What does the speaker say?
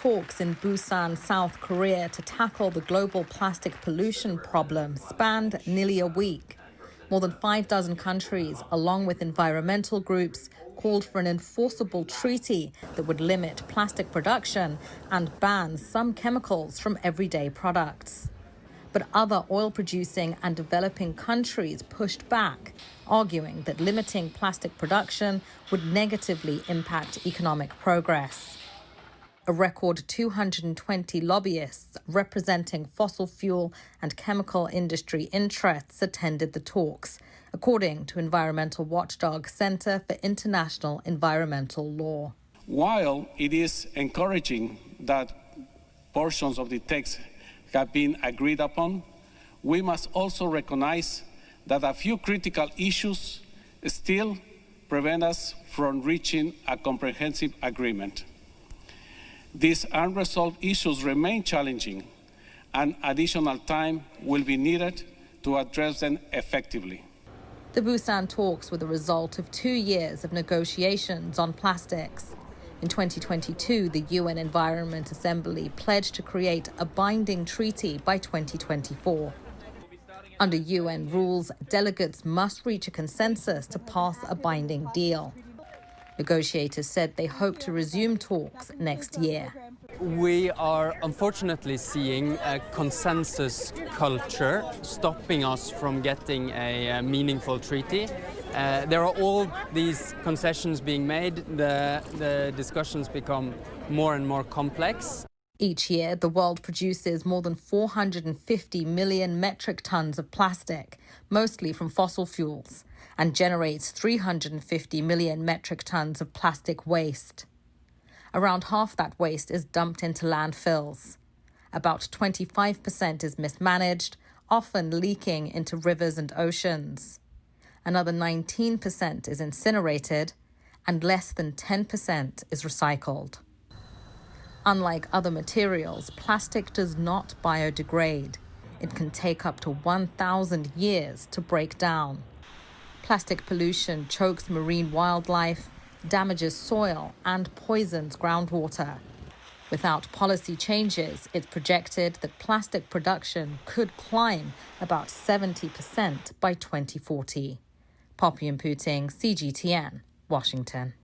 talks in Busan, South Korea to tackle the global plastic pollution problem spanned nearly a week. More than 6 countries, along with environmental groups, called for an enforceable treaty that would limit plastic production and ban some chemicals from everyday products. But other oil-producing and developing countries pushed back, arguing that limiting plastic production would negatively impact economic progress. A record 220 lobbyists representing fossil fuel and chemical industry interests attended the talks, according to environmental watchdog Center for International Environmental Law. While it is encouraging that portions of the text have been agreed upon, we must also recognize that a few critical issues still prevent us from reaching a comprehensive agreement. These unresolved issues remain challenging, and additional time will be needed to address them effectively. The Busan talks were the result of 2 years of negotiations on plastics. In 2022, the UN Environment Assembly pledged to create a binding treaty by 2024. Under UN rules, delegates must reach a consensus to pass a binding deal. Negotiators said they hope to resume talks next year. We are unfortunately seeing a consensus culture stopping us from getting a meaningful treaty. There are all these concessions being made. The discussions become more and more complex. Each year, the world produces more than 450 million metric tons of plastic, mostly from fossil fuels, and generates 350 million metric tons of plastic waste. Around half that waste is dumped into landfills. About 25% is mismanaged, often leaking into rivers and oceans. Another 19% is incinerated, and less than 10% is recycled. Unlike other materials, plastic does not biodegrade. It can take up to 1,000 years to break down. Plastic pollution chokes marine wildlife, damages soil, and poisons groundwater. Without policy changes, it's projected that plastic production could climb about 70% by 2040. Poppy and Puting, CGTN, Washington.